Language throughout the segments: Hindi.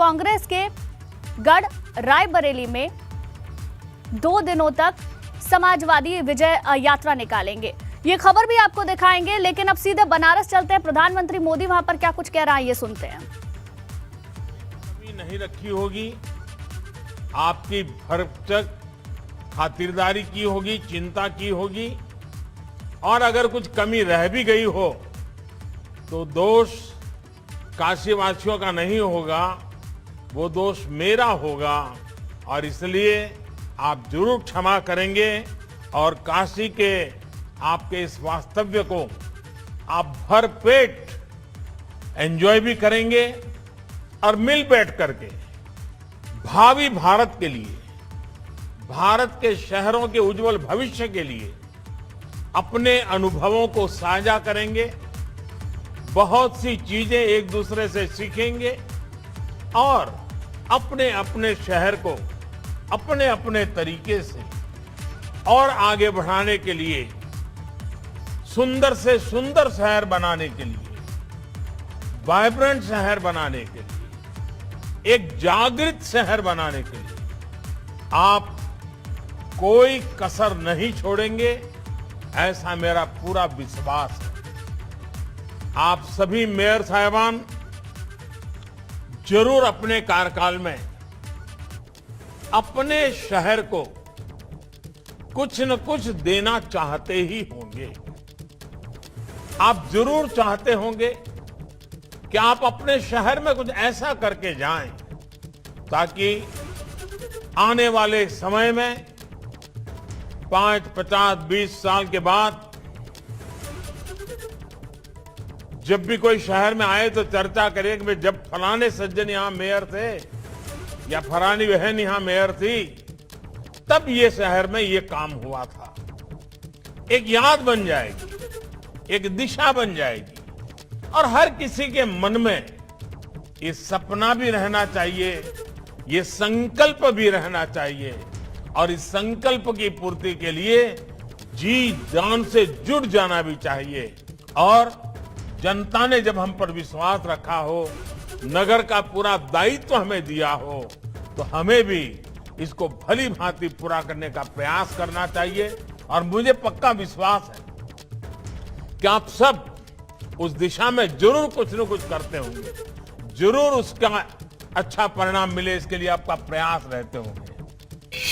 कांग्रेस के गढ़ रायबरेली में 2 दिनों तक समाजवादी विजय यात्रा निकालेंगे। ये खबर भी आपको दिखाएंगे, लेकिन अब सीधे बनारस चलते हैं। प्रधानमंत्री मोदी वहां पर क्या कुछ कह रहा है, ये सुनते हैं। कभी नहीं रखी होगी, आपकी भरचक खातिरदारी की होगी, चिंता की होगी, और अगर कुछ कमी रह भी गई हो तो दोष काशीवासियों का नहीं होगा, वो दोष मेरा होगा, और इसलिए आप जरूर क्षमा करेंगे और काशी के आपके इस वास्तव्य को आप भरपेट एंजॉय भी करेंगे और मिल बैठ करके भावी भारत के लिए, भारत के शहरों के उज्जवल भविष्य के लिए अपने अनुभवों को साझा करेंगे, बहुत सी चीजें एक दूसरे से सीखेंगे और अपने अपने शहर को अपने अपने तरीके से और आगे बढ़ाने के लिए, सुंदर से सुंदर शहर बनाने के लिए, वाइब्रेंट शहर बनाने के लिए, एक जागृत शहर बनाने के लिए आप कोई कसर नहीं छोड़ेंगे, ऐसा मेरा पूरा विश्वास है। आप सभी मेयर साहिबान जरूर अपने कार्यकाल में अपने शहर को कुछ न कुछ देना चाहते ही होंगे। आप जरूर चाहते होंगे कि आप अपने शहर में कुछ ऐसा करके जाएं ताकि आने वाले समय में 5, 50, 20 साल के बाद जब भी कोई शहर में आए तो चर्चा करें कि जब फलाने सज्जन यहां मेयर थे या फलानी बहन यहां मेयर थी, तब ये शहर में ये काम हुआ था। एक याद बन जाएगी, एक दिशा बन जाएगी, और हर किसी के मन में ये सपना भी रहना चाहिए, ये संकल्प भी रहना चाहिए, और इस संकल्प की पूर्ति के लिए जी जान से जुट जाना भी चाहिए। और जनता ने जब हम पर विश्वास रखा हो, नगर का पूरा दायित्व हमें दिया हो, तो हमें भी इसको भली भांति पूरा करने का प्रयास करना चाहिए। और मुझे पक्का विश्वास है कि आप सब उस दिशा में जरूर कुछ न कुछ करते होंगे, जरूर उसका अच्छा परिणाम मिले, इसके लिए आपका प्रयास रहते होंगे।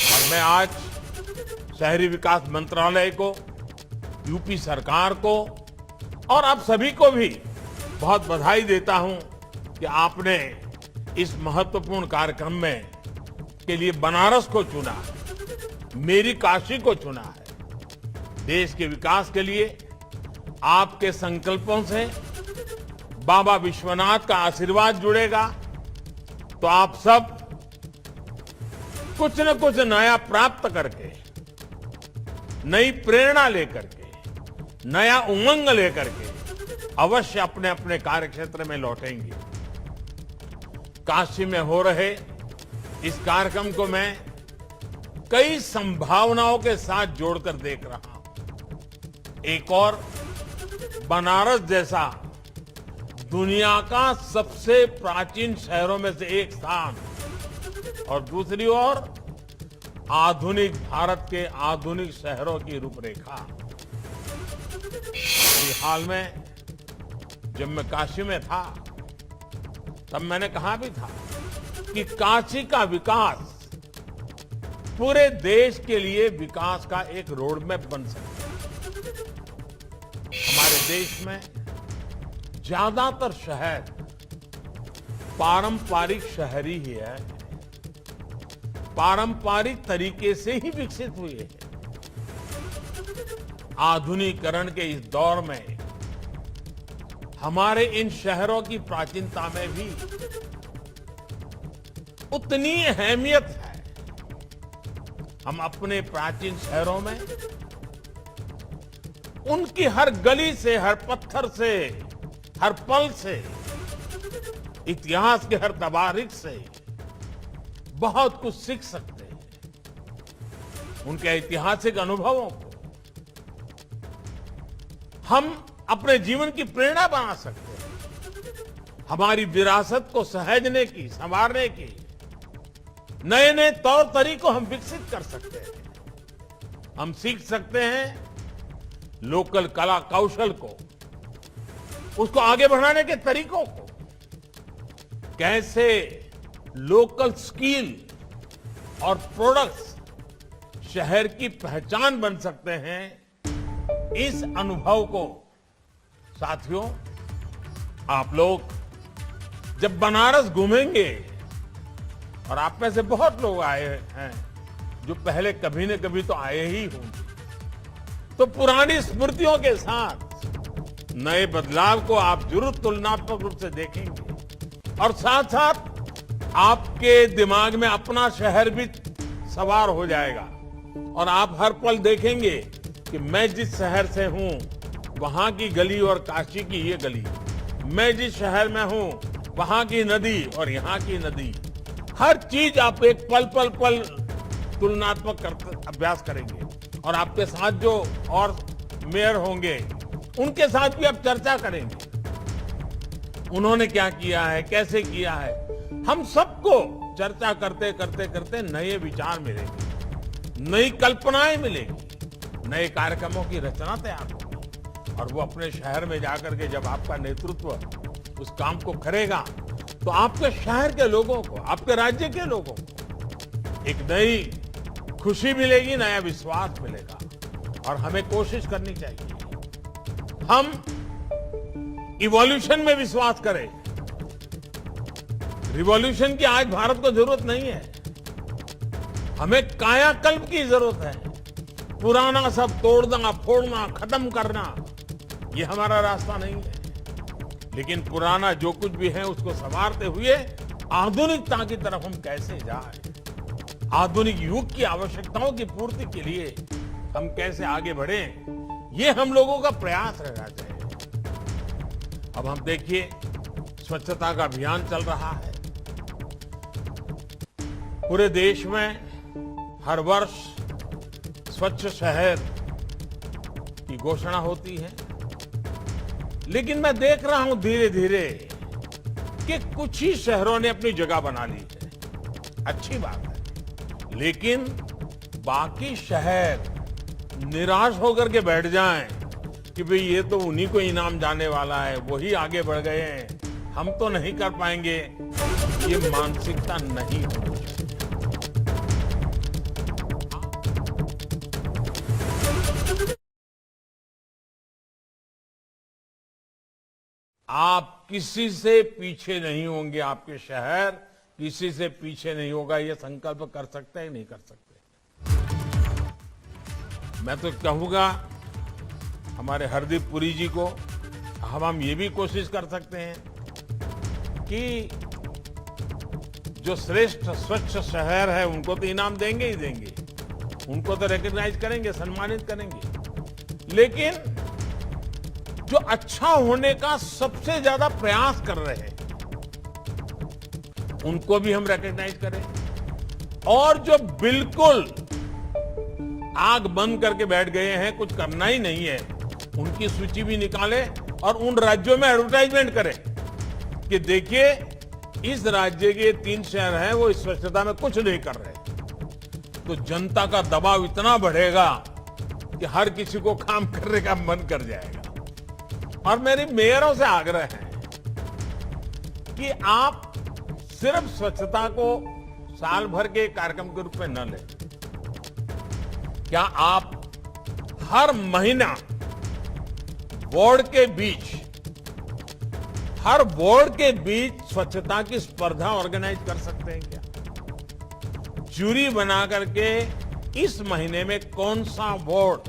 और मैं आज शहरी विकास मंत्रालय को, यूपी सरकार को और आप सभी को भी बहुत बधाई देता हूं कि आपने इस महत्वपूर्ण कार्यक्रम में के लिए बनारस को चुना है, मेरी काशी को चुना है। देश के विकास के लिए आपके संकल्पों से बाबा विश्वनाथ का आशीर्वाद जुड़ेगा, तो आप सब कुछ न कुछ नया प्राप्त करके, नई प्रेरणा लेकर के, नया उमंग लेकर के अवश्य अपने अपने कार्यक्षेत्र में लौटेंगे। काशी में हो रहे इस कार्यक्रम को मैं कई संभावनाओं के साथ जोड़कर देख रहा हूं। एक और बनारस जैसा दुनिया का सबसे प्राचीन शहरों में से एक स्थान, और दूसरी ओर आधुनिक भारत के आधुनिक शहरों की रूपरेखा। हाल में जब मैं काशी में था, तब मैंने कहा भी था कि काशी का विकास पूरे देश के लिए विकास का एक रोड मैप बन सकता है। हमारे देश में ज्यादातर शहर पारंपरिक शहर ही है, पारंपरिक तरीके से ही विकसित हुए हैं। आधुनिकीकरण के इस दौर में हमारे इन शहरों की प्राचीनता में भी उतनी अहमियत है। हम अपने प्राचीन शहरों में उनकी हर गली से, हर पत्थर से, हर पल से, इतिहास के हर तवारीख से बहुत कुछ सीख सकते हैं। उनके ऐतिहासिक अनुभवों को हम अपने जीवन की प्रेरणा बना सकते हैं। हमारी विरासत को सहेजने की, संवारने की नए नए तौर तरीकों हम विकसित कर सकते हैं। हम सीख सकते हैं लोकल कला कौशल को, उसको आगे बढ़ाने के तरीकों को, कैसे लोकल स्किल और प्रोडक्ट्स शहर की पहचान बन सकते हैं। इस अनुभव को साथियों, आप लोग जब बनारस घूमेंगे, और आप में से बहुत लोग आए हैं जो पहले कभी न कभी तो आए ही होंगे, तो पुरानी स्मृतियों के साथ नए बदलाव को आप जरूर तुलनात्मक रूप से देखेंगे, और साथ साथ आपके दिमाग में अपना शहर भी सवार हो जाएगा, और आप हर पल देखेंगे कि मैं जिस शहर से हूं वहां की गली और काशी की ये गली, मैं जिस शहर में हूं वहां की नदी और यहां की नदी, हर चीज आप एक पल पल पल तुलनात्मक अभ्यास करेंगे। और आपके साथ जो और मेयर होंगे उनके साथ भी आप चर्चा करेंगे, उन्होंने क्या किया है, कैसे किया है। हम सबको चर्चा करते करते करते नए विचार मिलेंगे, नई कल्पनाएं मिलेंगी, नए कार्यक्रमों की रचना तैयार होगी, और वो अपने शहर में जाकर के जब आपका नेतृत्व उस काम को करेगा तो आपके शहर के लोगों को, आपके राज्य के लोगों को एक नई खुशी मिलेगी, नया विश्वास मिलेगा। और हमें कोशिश करनी चाहिए हम इवोल्यूशन में विश्वास करें। रिवॉल्यूशन की आज भारत को जरूरत नहीं है, हमें कायाकल्प की जरूरत है। पुराना सब तोड़ना, फोड़ना, खत्म करना, ये हमारा रास्ता नहीं है। लेकिन पुराना जो कुछ भी है उसको संवारते हुए आधुनिकता की तरफ हम कैसे जाएं, आधुनिक युग की आवश्यकताओं की पूर्ति के लिए हम कैसे आगे बढ़ें, ये हम लोगों का प्रयास रहना चाहिए। अब हम देखिए, स्वच्छता का अभियान चल रहा है पूरे देश में। हर वर्ष स्वच्छ शहर की घोषणा होती है, लेकिन मैं देख रहा हूं धीरे धीरे कि कुछ ही शहरों ने अपनी जगह बना ली है, अच्छी बात है। लेकिन बाकी शहर निराश होकर के बैठ जाएं कि भाई ये तो उन्हीं को इनाम जाने वाला है, वही आगे बढ़ गए हैं, हम तो नहीं कर पाएंगे, ये मानसिकता नहीं होनी चाहिए। आप किसी से पीछे नहीं होंगे, आपके शहर किसी से पीछे नहीं होगा, ये संकल्प कर सकते हैं, नहीं कर सकते। मैं तो कहूंगा हमारे हरदीप पुरी जी को, हम ये भी कोशिश कर सकते हैं कि जो श्रेष्ठ स्वच्छ शहर है उनको तो इनाम देंगे ही देंगे, उनको तो रिकॉग्नाइज करेंगे, सम्मानित करेंगे। लेकिन जो अच्छा होने का सबसे ज्यादा प्रयास कर रहे हैं उनको भी हम रिकॉग्नाइज करें, और जो बिल्कुल आग बंद करके बैठ गए हैं, कुछ करना ही नहीं है, उनकी सूची भी निकालें और उन राज्यों में एडवर्टाइजमेंट करें कि देखिए इस राज्य के 3 शहर हैं वो इस स्वच्छता में कुछ नहीं कर रहे। तो जनता का दबाव इतना बढ़ेगा कि हर किसी को काम करने का मन कर जाएगा। और मेरी मेयरों से आग्रह है कि आप सिर्फ स्वच्छता को साल भर के कार्यक्रम के रूप में न लें। क्या आप हर महीना हर वार्ड के बीच स्वच्छता की स्पर्धा ऑर्गेनाइज कर सकते हैं क्या? जूरी बना करके इस महीने में कौन सा वार्ड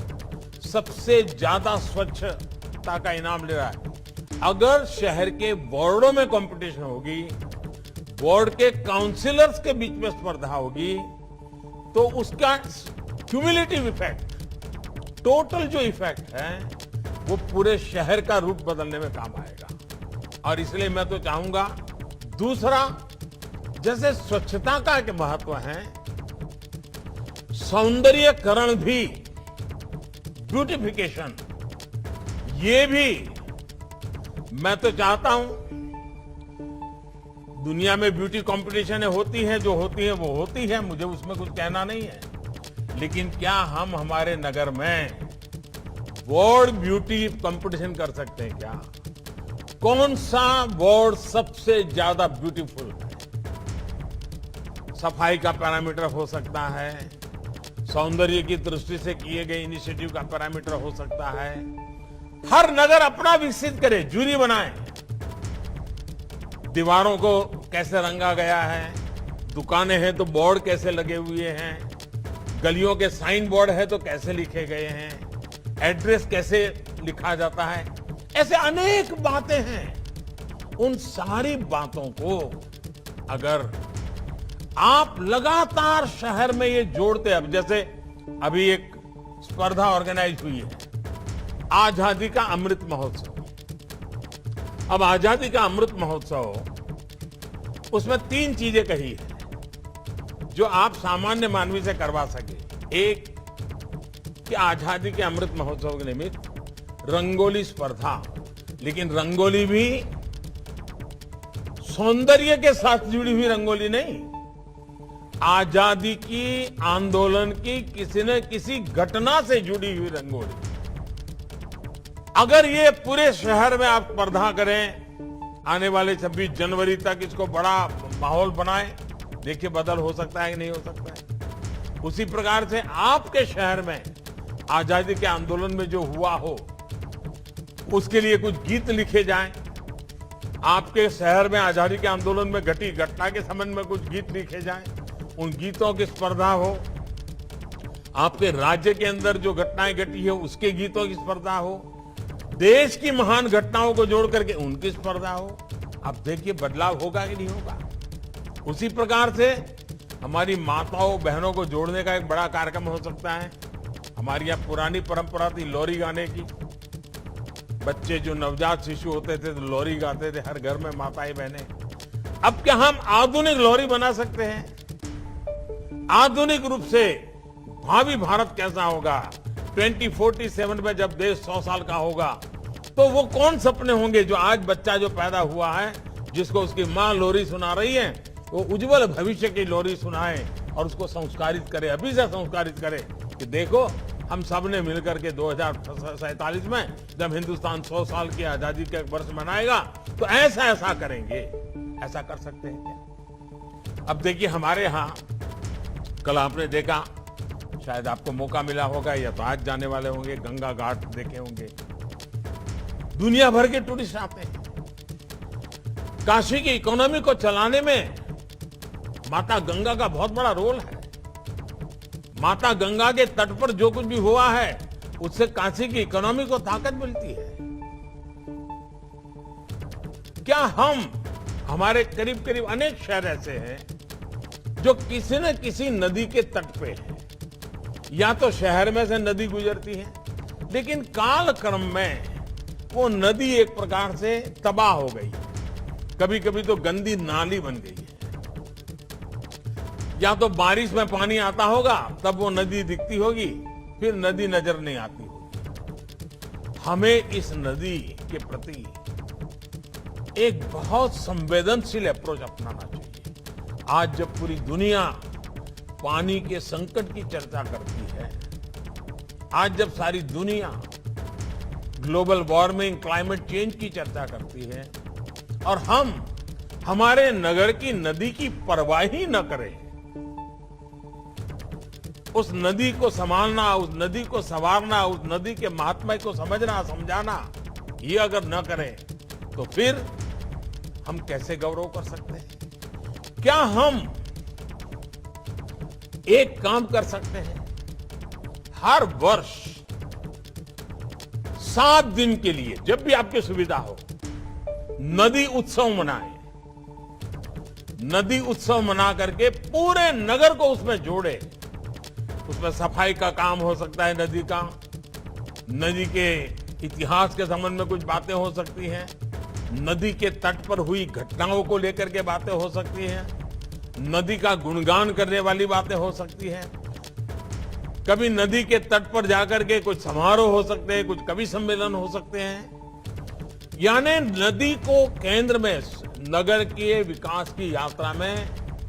सबसे ज्यादा स्वच्छता का इनाम ले रहा है। अगर शहर के वार्डों में कंपटीशन होगी, वार्ड के काउंसिलर्स के बीच में स्पर्धा होगी, तो उसका क्यूमुलेटिव इफेक्ट, टोटल जो इफेक्ट है वो पूरे शहर का रूप बदलने में काम आएगा। और इसलिए मैं तो चाहूंगा, दूसरा, जैसे स्वच्छता का एक महत्व है, सौंदर्यकरण भी, ब्यूटिफिकेशन, ये भी मैं तो चाहता हूं दुनिया में ब्यूटी कंपटीशन होती है, जो होती है वो होती है, मुझे उसमें कुछ कहना नहीं है। लेकिन क्या हम हमारे नगर में वार्ड ब्यूटी कंपटीशन कर सकते हैं क्या? कौन सा वार्ड सबसे ज्यादा ब्यूटीफुल है? सफाई का पैरामीटर हो सकता है, सौंदर्य की दृष्टि से किए गए इनिशिएटिव का पैरामीटर हो सकता है। हर नगर अपना विकसित करे, जूरी बनाए। दीवारों को कैसे रंगा गया है, दुकानें हैं तो बोर्ड कैसे लगे हुए हैं, गलियों के साइन बोर्ड है तो कैसे लिखे गए हैं, एड्रेस कैसे लिखा जाता है, ऐसे अनेक बातें हैं। उन सारी बातों को अगर आप लगातार शहर में ये जोड़ते, अब जैसे अभी एक स्पर्धा ऑर्गेनाइज हुई है, आजादी का अमृत महोत्सव। अब आजादी का अमृत महोत्सव, उसमें 3 चीजें कही है जो आप सामान्य मानवी से करवा सके। एक, कि आजादी के अमृत महोत्सव के निमित्त रंगोली स्पर्धा, लेकिन रंगोली भी सौंदर्य के साथ जुड़ी हुई रंगोली नहीं, आजादी की आंदोलन की किसी न किसी घटना से जुड़ी हुई रंगोली। अगर ये पूरे शहर में आप स्पर्धा करें, आने वाले 26 जनवरी तक इसको बड़ा माहौल बनाएं, देखिए बदल हो सकता है कि नहीं हो सकता है। उसी प्रकार से आपके शहर में आजादी के आंदोलन में जो हुआ हो, उसके लिए कुछ गीत लिखे जाएं। आपके शहर में आजादी के आंदोलन में घटी घटना के संबंध में कुछ गीत लिखे जाएं, उन गीतों की स्पर्धा हो। आपके राज्य के अंदर जो घटनाएं घटी है उसके गीतों की स्पर्धा हो। देश की महान घटनाओं को जोड़ करके उनकी स्पर्धा हो। अब देखिए बदलाव होगा कि नहीं होगा। उसी प्रकार से हमारी माताओं बहनों को जोड़ने का एक बड़ा कार्यक्रम हो सकता है। हमारी यहाँ पुरानी परंपरा थी लोरी गाने की। बच्चे जो नवजात शिशु होते थे तो लोरी गाते थे हर घर में, माताएं बहनें। अब क्या हम आधुनिक लोरी बना सकते हैं? आधुनिक रूप से भावी भारत कैसा होगा? 2047 में जब देश 100 साल का होगा तो वो कौन सपने होंगे जो आज बच्चा जो पैदा हुआ है, जिसको उसकी माँ लोरी सुना रही है, वो उज्जवल भविष्य की लोरी सुनाए और उसको संस्कारित करे, अभी से संस्कारित करे कि देखो हम सब ने मिलकर के 2047 में जब हिंदुस्तान 100 साल की आजादी के वर्ष मनाएगा तो ऐसा ऐसा करेंगे। ऐसा कर सकते हैं क्या? अब देखिए हमारे यहाँ कल आपने देखा, शायद आपको मौका मिला होगा या तो आज जाने वाले होंगे, गंगा घाट देखे होंगे। दुनिया भर के टूरिस्ट आते हैं। काशी की इकोनॉमी को चलाने में माता गंगा का बहुत बड़ा रोल है। माता गंगा के तट पर जो कुछ भी हुआ है उससे काशी की इकोनॉमी को ताकत मिलती है। क्या हमारे करीब करीब अनेक शहर ऐसे हैं जो किसी न किसी नदी के तट पे है, या तो शहर में से नदी गुजरती है, लेकिन कालक्रम में वो नदी एक प्रकार से तबाह हो गई है। कभी कभी तो गंदी नाली बन गई है। या तो बारिश में पानी आता होगा तब वो नदी दिखती होगी, फिर नदी नजर नहीं आती होगी। हमें इस नदी के प्रति एक बहुत संवेदनशील अप्रोच अपनाना चाहिए। आज जब पूरी दुनिया पानी के संकट की चर्चा करती है, आज जब सारी दुनिया ग्लोबल वार्मिंग, क्लाइमेट चेंज की चर्चा करती है और हम हमारे नगर की नदी की परवाह ही न करें, उस नदी को संभालना, उस नदी को संवारना, उस नदी के महात्म्य को समझना, समझाना, ये अगर न करें तो फिर हम कैसे गौरव कर सकते हैं? क्या हम एक काम कर सकते हैं? हर वर्ष 7 दिन के लिए जब भी आपकी सुविधा हो, नदी उत्सव मनाएं। नदी उत्सव मना करके पूरे नगर को उसमें जोड़े। उसमें सफाई का काम हो सकता है, नदी का, नदी के इतिहास के संबंध में कुछ बातें हो सकती हैं, नदी के तट पर हुई घटनाओं को लेकर के बातें हो सकती हैं, नदी का गुणगान करने वाली बातें हो सकती हैं। कभी नदी के तट पर जाकर के कुछ समारोह हो सकते हैं, कुछ कवि सम्मेलन हो सकते हैं। यानी नदी को केंद्र में, नगर के विकास की यात्रा में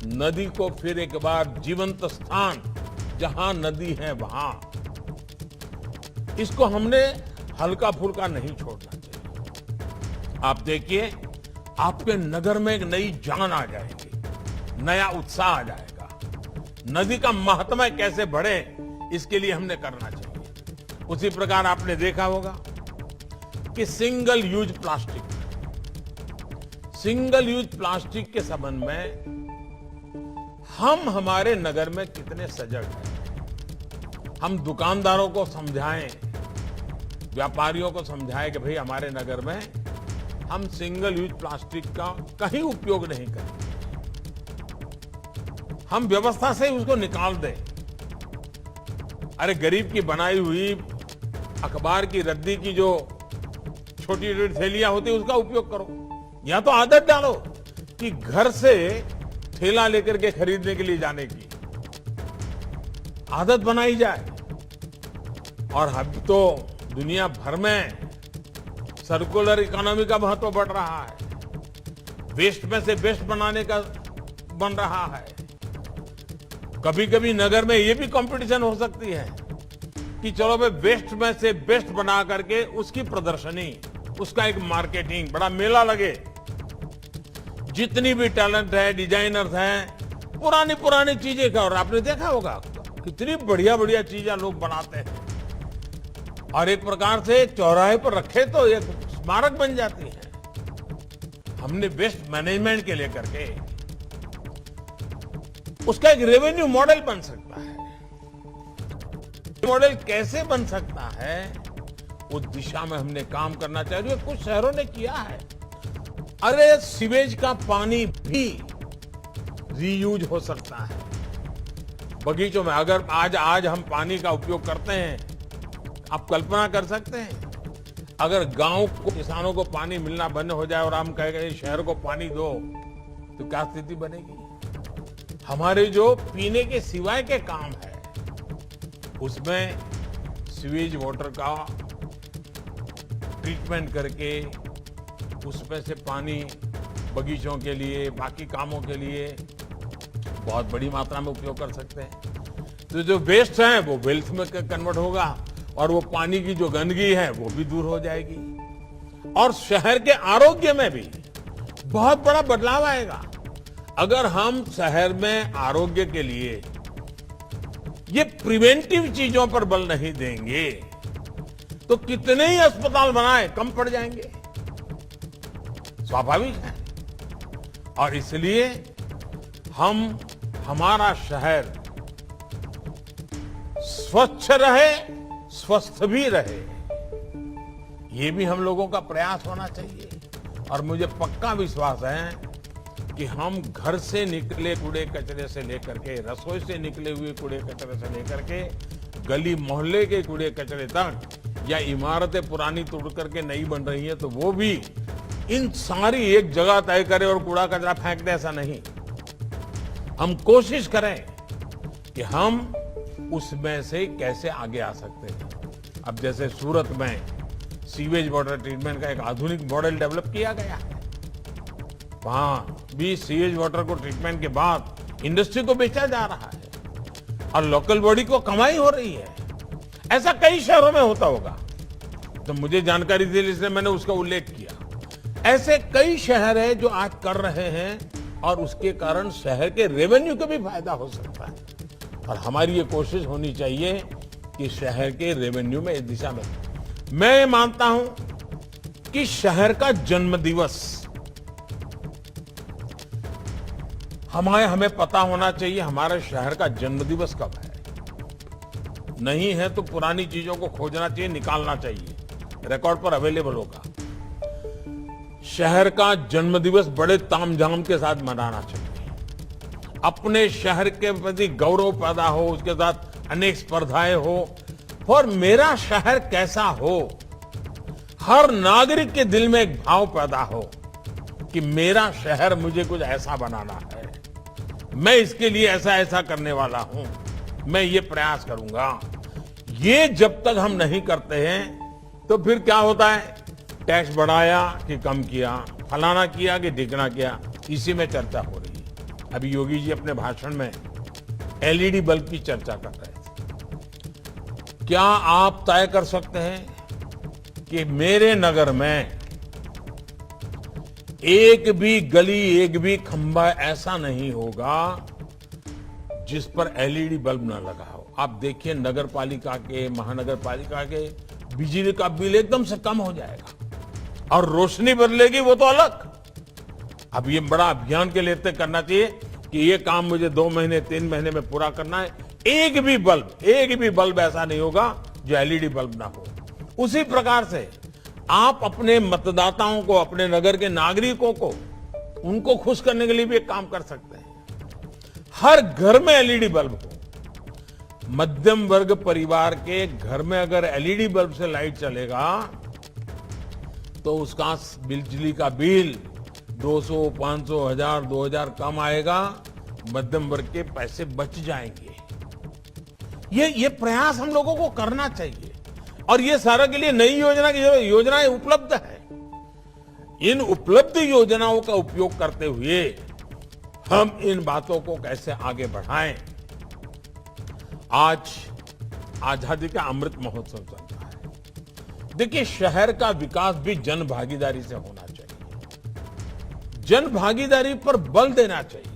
नदी को फिर एक बार जीवंत स्थान, जहां नदी है वहां, इसको हमने हल्का फुल्का नहीं छोड़ना चाहिए। आप देखिए, आपके नगर में एक नई जान आ जाएगी, नया उत्साह आ जाएगा। नदी का महात्म्य कैसे बढ़े, इसके लिए हमने करना चाहिए। उसी प्रकार आपने देखा होगा कि सिंगल यूज प्लास्टिक के संबंध में हम हमारे नगर में कितने सजग हैं। हम दुकानदारों को समझाएं, व्यापारियों को समझाएं कि भाई हमारे नगर में हम सिंगल यूज प्लास्टिक का कहीं उपयोग नहीं करें, हम व्यवस्था से उसको निकाल दें। अरे गरीब की बनाई हुई अखबार की रद्दी की जो छोटी छोटी थैलियां होती है उसका उपयोग करो, या तो आदत डालो कि घर से थैला लेकर के खरीदने के लिए जाने की आदत बनाई जाए। और अब तो दुनिया भर में सर्कुलर इकोनॉमी का महत्व बढ़ रहा है, वेस्ट में से बेस्ट बनाने का बन रहा है। कभी कभी नगर में ये भी कंपटीशन हो सकती है कि चलो भाई वेस्ट में से बेस्ट बना करके उसकी प्रदर्शनी, उसका एक मार्केटिंग, बड़ा मेला लगे। जितनी भी टैलेंट है, डिजाइनर्स हैं, पुरानी चीजें का, और आपने देखा होगा कितनी बढ़िया बढ़िया चीजें लोग बनाते हैं, और एक प्रकार से चौराहे पर रखे तो एक स्मारक बन जाती है। हमने वेस्ट मैनेजमेंट के लेकर के उसका एक रेवेन्यू मॉडल बन सकता है। मॉडल कैसे बन सकता है, उस दिशा में हमने काम करना चाहिए। कुछ शहरों ने किया है। अरे सीवेज का पानी भी रीयूज हो सकता है बगीचों में। अगर आज हम पानी का उपयोग करते हैं, आप कल्पना कर सकते हैं अगर गांव को, किसानों को पानी मिलना बंद हो जाए और हम कहेंगे शहर को पानी दो, तो क्या स्थिति बनेगी। हमारे जो पीने के सिवाय के काम है उसमें सीवेज वाटर का ट्रीटमेंट करके उसमें से पानी बगीचों के लिए, बाकी कामों के लिए बहुत बड़ी मात्रा में उपयोग कर सकते हैं। तो जो वेस्ट है वो वेल्थ में कन्वर्ट होगा, और वो पानी की जो गंदगी है वो भी दूर हो जाएगी, और शहर के आरोग्य में भी बहुत बड़ा बदलाव आएगा। अगर हम शहर में आरोग्य के लिए ये प्रिवेंटिव चीजों पर बल नहीं देंगे तो कितने ही अस्पताल बनाए, कम पड़ जाएंगे, स्वाभाविक है। और इसलिए हमारा शहर स्वच्छ रहे, स्वस्थ भी रहे, ये भी हम लोगों का प्रयास होना चाहिए। और मुझे पक्का विश्वास है कि हम घर से निकले कूड़े कचरे से लेकर के, रसोई से निकले हुए कूड़े कचरे से लेकर के, गली मोहल्ले के कूड़े कचरे तक, या इमारतें पुरानी तोड़ करके नई बन रही है तो वो भी, इन सारी एक जगह तय करें और कूड़ा कचरा फेंक दे, ऐसा नहीं। हम कोशिश करें कि हम उसमें से कैसे आगे आ सकते हैं। अब जैसे सूरत में सीवेज वाटर ट्रीटमेंट का एक आधुनिक मॉडल डेवलप किया गया है, वहां भी सीवेज वाटर को ट्रीटमेंट के बाद इंडस्ट्री को बेचा जा रहा है और लोकल बॉडी को कमाई हो रही है। ऐसा कई शहरों में होता होगा, तो मुझे जानकारी थी इसलिए मैंने उसका उल्लेख किया। ऐसे कई शहर हैं जो आज कर रहे हैं, और उसके कारण शहर के रेवेन्यू को भी फायदा हो सकता है। और हमारी ये कोशिश होनी चाहिए कि शहर के रेवेन्यू में इस दिशा में, मैं मानता हूं कि शहर का जन्मदिवस हमें पता होना चाहिए हमारे शहर का जन्मदिवस कब है। नहीं है तो पुरानी चीजों को खोजना चाहिए, निकालना चाहिए, रिकॉर्ड पर अवेलेबल होगा। शहर का जन्मदिवस बड़े तामझाम के साथ मनाना चाहिए। अपने शहर के प्रति गौरव पैदा हो, उसके साथ अनेक स्पर्धाएं हो, और मेरा शहर कैसा हो, हर नागरिक के दिल में एक भाव पैदा हो कि मेरा शहर मुझे कुछ ऐसा बनाना है, मैं इसके लिए ऐसा ऐसा करने वाला हूं, मैं ये प्रयास करूंगा। ये जब तक हम नहीं करते हैं तो फिर क्या होता है, टैक्स बढ़ाया कि कम किया, फलाना किया कि ढिकना किया, इसी में चर्चा हो रही है। अभी योगी जी अपने भाषण में एलईडी बल्ब की चर्चा कर रहे थे। क्या आप तय कर सकते हैं कि मेरे नगर में एक भी गली, एक भी खंभा ऐसा नहीं होगा जिस पर एलईडी बल्ब ना लगा हो? आप देखिए नगर पालिका के, महानगर पालिका के बिजली का बिल एकदम से कम हो जाएगा और रोशनी बदलेगी, वो तो अलग। अब ये बड़ा अभियान के लिए तय करना चाहिए कि ये काम मुझे 2 महीने 3 महीने में पूरा करना है। एक भी बल्ब ऐसा नहीं होगा जो एलईडी बल्ब ना हो। उसी प्रकार से आप अपने मतदाताओं को, अपने नगर के नागरिकों को, उनको खुश करने के लिए भी एक काम कर सकते हैं। हर घर में एलईडी बल्ब हो। मध्यम वर्ग परिवार के घर में अगर एलईडी बल्ब से लाइट चलेगा तो उसका बिजली का बिल 200, 500, 1000, 2000 कम आएगा। मध्यम वर्ग के पैसे बच जाएंगे। ये प्रयास हम लोगों को करना चाहिए और ये सारा के लिए नई योजना की योजनाएं उपलब्ध है। इन उपलब्ध योजनाओं का उपयोग करते हुए हम इन बातों को कैसे आगे बढ़ाएं। आज आजादी का अमृत महोत्सव चल रहा है। देखिए, शहर का विकास भी जन भागीदारी से होना चाहिए। जन भागीदारी पर बल देना चाहिए।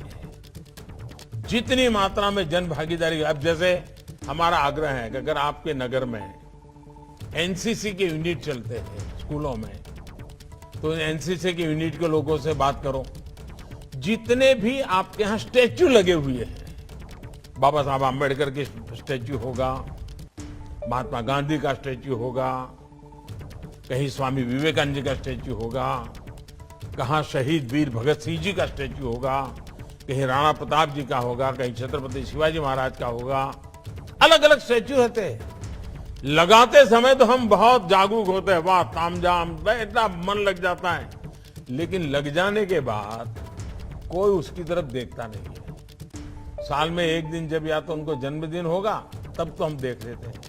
जितनी मात्रा में जन भागीदारी, अब जैसे हमारा आग्रह है कि अगर आपके नगर में एनसीसी के यूनिट चलते हैं स्कूलों में, तो एनसीसी के यूनिट के लोगों से बात करो। जितने भी आपके यहां स्टैच्यू लगे हुए हैं, बाबा साहब आंबेडकर की स्टैच्यू होगा, महात्मा गांधी का स्टैच्यू होगा, कहीं स्वामी विवेकानंद जी का स्टैच्यू होगा, कहाँ शहीद वीर भगत सिंह जी का स्टैच्यू होगा, कहीं राणा प्रताप जी का होगा, कहीं छत्रपति शिवाजी महाराज का होगा। अलग अलग स्टैच्यू रहते हैं। लगाते समय तो हम बहुत जागरूक होते हैं, वाह तामझाम, इतना मन लग जाता है। लेकिन लग जाने के बाद कोई उसकी तरफ देखता नहीं है। साल में एक दिन जब या तो उनको जन्मदिन होगा तब तो हम देख लेते हैं।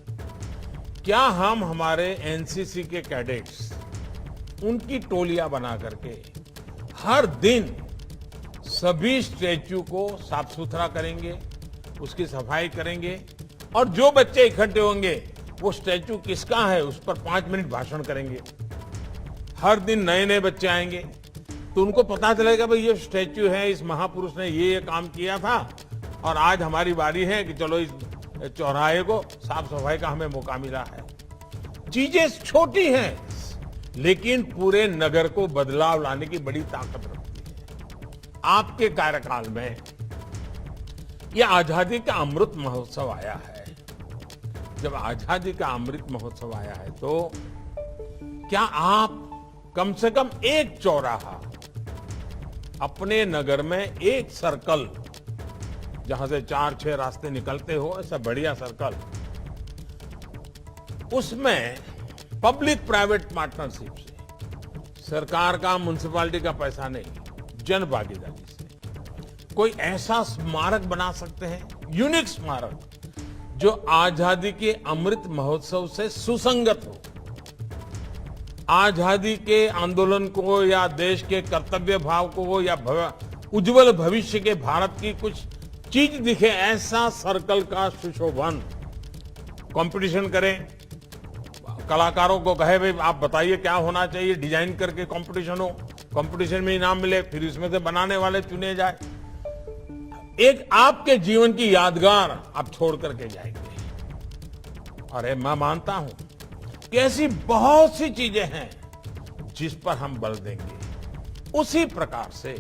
क्या हम हमारे एनसीसी के कैडेट्स, उनकी टोलियां बना करके हर दिन सभी स्टैच्यू को साफ सुथरा करेंगे, उसकी सफाई करेंगे और जो बच्चे इकट्ठे होंगे वो स्टैच्यू किसका है उस पर 5 मिनट भाषण करेंगे। हर दिन नए नए बच्चे आएंगे तो उनको पता चलेगा भाई ये स्टैच्यू है, इस महापुरुष ने ये काम किया था और आज हमारी बारी है कि चलो इस चौराहे को साफ सफाई का हमें मौका मिला है। चीजें छोटी हैं लेकिन पूरे नगर को बदलाव लाने की बड़ी ताकत रखती है। आपके कार्यकाल में यह आजादी का अमृत महोत्सव आया है। जब आजादी का अमृत महोत्सव आया है तो क्या आप कम से कम एक चौराहा अपने नगर में, एक सर्कल जहां से 4-6 रास्ते निकलते हो, ऐसा बढ़िया सर्कल, उसमें पब्लिक प्राइवेट पार्टनरशिप से, सरकार का, म्युनिसिपैलिटी का पैसा नहीं, जन भागीदारी से कोई ऐसा स्मारक बना सकते हैं, यूनिक स्मारक, जो आजादी के अमृत महोत्सव से सुसंगत हो। आजादी के आंदोलन को या देश के कर्तव्य भाव को या उज्जवल भविष्य के भारत की कुछ चीज दिखे, ऐसा सर्कल का सुशोभन। कंपटीशन करें, कलाकारों को कहे भाई आप बताइए क्या होना चाहिए, डिजाइन करके कंपटीशन हो, कंपटीशन में इनाम मिले, फिर इसमें से बनाने वाले चुने जाए। एक आपके जीवन की यादगार आप छोड़ करके जाएंगे। अरे मैं मानता हूं कि ऐसी बहुत सी चीजें हैं जिस पर हम बल देंगे। उसी प्रकार से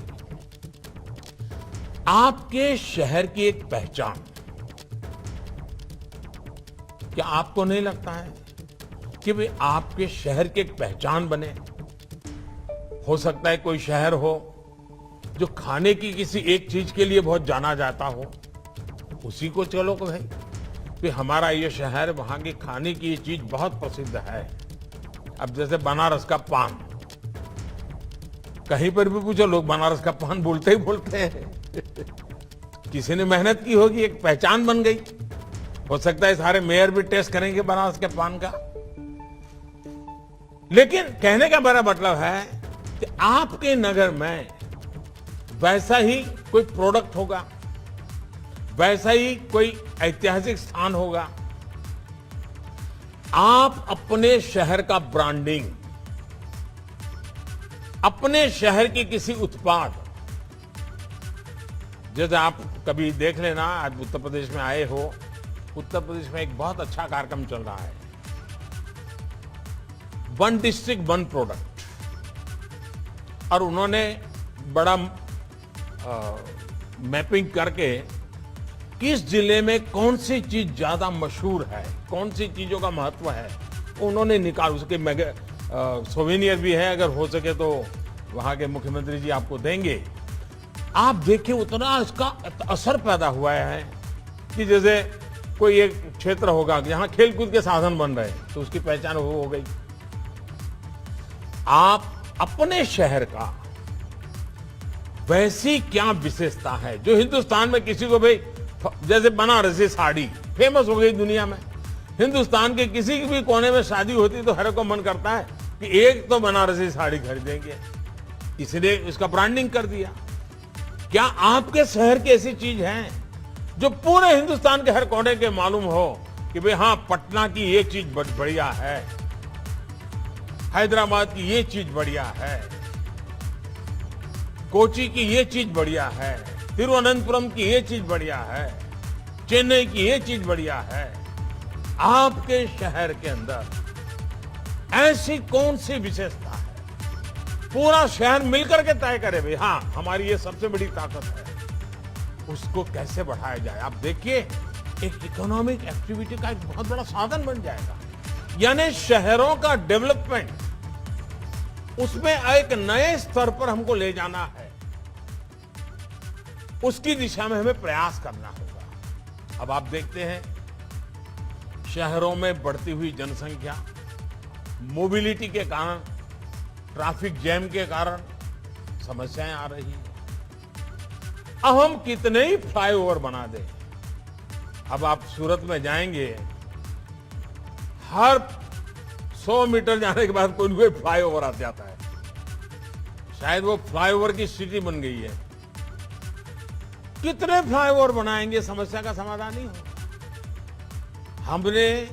आपके शहर की एक पहचान, क्या आपको नहीं लगता है कि भाई आपके शहर की एक पहचान बने? हो सकता है कोई शहर हो जो खाने की किसी एक चीज के लिए बहुत जाना जाता हो, उसी को चलो को भाई हमारा ये शहर, वहां की खाने की ये चीज बहुत प्रसिद्ध है। अब जैसे बनारस का पान, कहीं पर भी पूछो लोग बनारस का पान बोलते ही बोलते हैं। किसी ने मेहनत की होगी, एक पहचान बन गई। हो सकता है सारे मेयर भी टेस्ट करेंगे बनारस के पान का। लेकिन कहने का मेरा मतलब है कि आपके नगर में वैसा ही कोई प्रोडक्ट होगा, वैसा ही कोई ऐतिहासिक स्थान होगा। आप अपने शहर का ब्रांडिंग, अपने शहर की किसी उत्पाद, जैसे आप कभी देख लेना, आज उत्तर प्रदेश में आए हो, उत्तर प्रदेश में एक बहुत अच्छा कार्यक्रम चल रहा है, वन डिस्ट्रिक्ट वन प्रोडक्ट, और उन्होंने बड़ा मैपिंग करके किस जिले में कौन सी चीज ज्यादा मशहूर है, कौन सी चीजों का महत्व है, उन्होंने निकाल, उसके सोवेनियर भी है, अगर हो सके तो वहां के मुख्यमंत्री जी आपको देंगे। आप देखिए उतना इसका असर पैदा हुआ है कि जैसे कोई एक क्षेत्र होगा जहां खेलकूद के साधन बन रहे हैं तो उसकी पहचान हो गई। आप अपने शहर का वैसी क्या विशेषता है जो हिंदुस्तान में किसी को भाई, जैसे बनारसी साड़ी फेमस हो गई दुनिया में, हिंदुस्तान के किसी भी कोने में शादी होती तो हर को मन करता है कि एक तो बनारसी साड़ी खरीदेंगे, इसलिए इसका ब्रांडिंग कर दिया। क्या आपके शहर की ऐसी चीज है जो पूरे हिंदुस्तान के हर कोने के मालूम हो कि भाई हाँ, पटना की ये चीज बढ़िया है, हैदराबाद की ये चीज बढ़िया है, कोची की ये चीज बढ़िया है, तिरुवनंतपुरम की ये चीज बढ़िया है, चेन्नई की ये चीज बढ़िया है। आपके शहर के अंदर ऐसी कौन सी विशेषता है, पूरा शहर मिलकर के तय करे भाई हाँ, हमारी ये सबसे बड़ी ताकत है, उसको कैसे बढ़ाया जाए। आप देखिए, एक इकोनॉमिक एक्टिविटी का एक बहुत बड़ा साधन बन जाएगा। यानी शहरों का डेवलपमेंट, उसमें एक नए स्तर पर हमको ले जाना है, उसकी दिशा में हमें प्रयास करना होगा। अब आप देखते हैं शहरों में बढ़ती हुई जनसंख्या, मोबिलिटी के कारण, ट्रैफिक जैम के कारण समस्याएं आ रही हैं। अब हम कितने ही फ्लाईओवर बना दें, अब आप सूरत में जाएंगे, हर 100 मीटर जाने के बाद कोई ना कोई फ्लाईओवर आ जाता है। शायद वो फ्लाईओवर की सिटी बन गई है। कितने फ्लाईओवर बनाएंगे, समस्या का समाधान नहीं होगा। हमने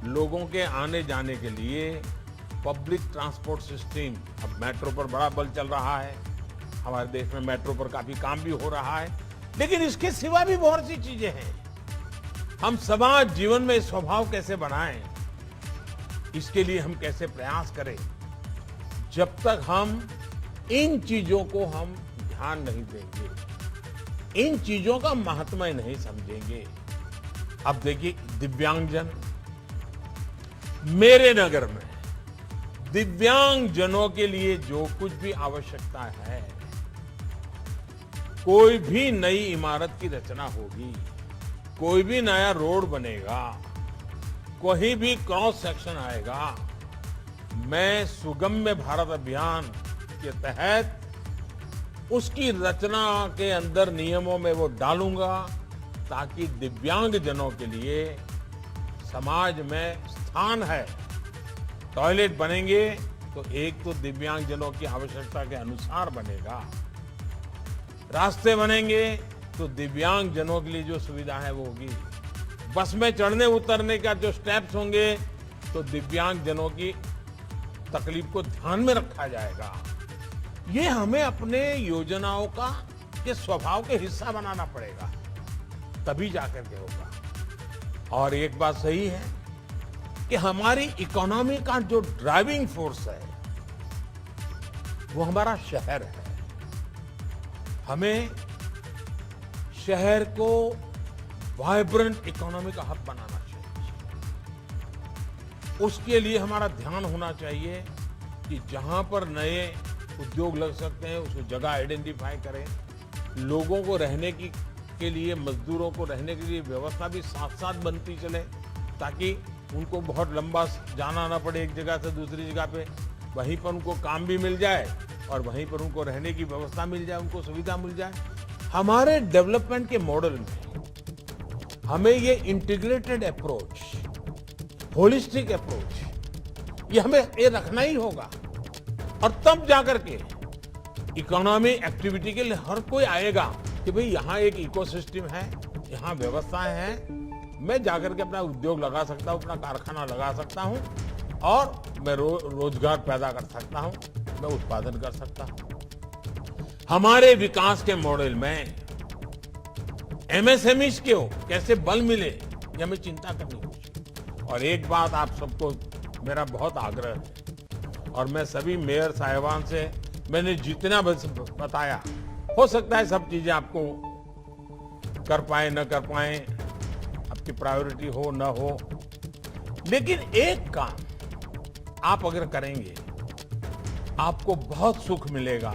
लोगों के आने जाने के लिए पब्लिक ट्रांसपोर्ट सिस्टम, अब मेट्रो पर बड़ा बल चल रहा है, हमारे देश में मेट्रो पर काफी काम भी हो रहा है, लेकिन इसके सिवा भी बहुत सी चीजें हैं। हम समाज जीवन में स्वभाव कैसे बनाएं, इसके लिए हम कैसे प्रयास करें। जब तक हम इन चीजों को हम ध्यान नहीं देंगे, इन चीजों का महत्व नहीं समझेंगे। अब देखिए, दिव्यांगजन, मेरे नगर में दिव्यांगजनों के लिए जो कुछ भी आवश्यकता है, कोई भी नई इमारत की रचना होगी, कोई भी नया रोड बनेगा, कोई भी क्रॉस सेक्शन आएगा, मैं सुगम्य भारत अभियान के तहत उसकी रचना के अंदर नियमों में वो डालूंगा, ताकि दिव्यांगजनों के लिए समाज में स्थान है। टॉयलेट बनेंगे तो एक तो दिव्यांगजनों की आवश्यकता के अनुसार बनेगा, रास्ते बनेंगे तो दिव्यांगजनों के लिए जो सुविधा है वो होगी, बस में चढ़ने उतरने का जो स्टेप्स होंगे तो दिव्यांगजनों की तकलीफ को ध्यान में रखा जाएगा। ये हमें अपने योजनाओं का के स्वभाव के हिस्सा बनाना पड़ेगा, तभी जाकर के होगा। और एक बात सही है कि हमारी इकोनॉमी का जो ड्राइविंग फोर्स है वो हमारा शहर है। हमें शहर को वाइब्रेंट इकोनॉमी का हब बनाना चाहिए। उसके लिए हमारा ध्यान होना चाहिए कि जहां पर नए उद्योग लग सकते हैं उसको जगह आइडेंटिफाई करें, लोगों को रहने के लिए, मजदूरों को रहने के लिए व्यवस्था भी साथ साथ बनती चले, ताकि उनको बहुत लंबा जाना ना पड़े एक जगह से दूसरी जगह पे, वहीं पर उनको काम भी मिल जाए और वहीं पर उनको रहने की व्यवस्था मिल जाए, उनको सुविधा मिल जाए। हमारे डेवलपमेंट के मॉडल में हमें ये इंटीग्रेटेड अप्रोच, होलिस्टिक अप्रोच, ये हमें ये रखना ही होगा। और तब जाकर के इकोनॉमी एक्टिविटी के लिए हर कोई आएगा कि भाई यहाँ एक इकोसिस्टम है, यहाँ व्यवस्थाएं हैं, मैं जाकर के अपना उद्योग लगा सकता हूँ, अपना कारखाना लगा सकता हूँ और मैं रोजगार पैदा कर सकता हूँ, मैं उत्पादन कर सकता हूँ। हमारे विकास के मॉडल में एमएसएमई को कैसे बल मिले, ये हमें चिंता करनी होगी। और एक बात आप सबको मेरा बहुत आग्रह है, और मैं सभी मेयर साहिबान से मैंने जितना बस बताया, हो सकता है सब चीजें आपको कर पाए न कर पाए, आपकी प्रायोरिटी हो न हो, लेकिन एक काम आप अगर करेंगे आपको बहुत सुख मिलेगा,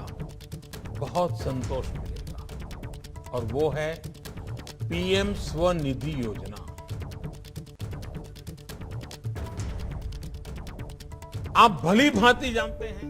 बहुत संतोष मिलेगा, और वो है पीएम स्वनिधि योजना। आप भली भांति जानते हैं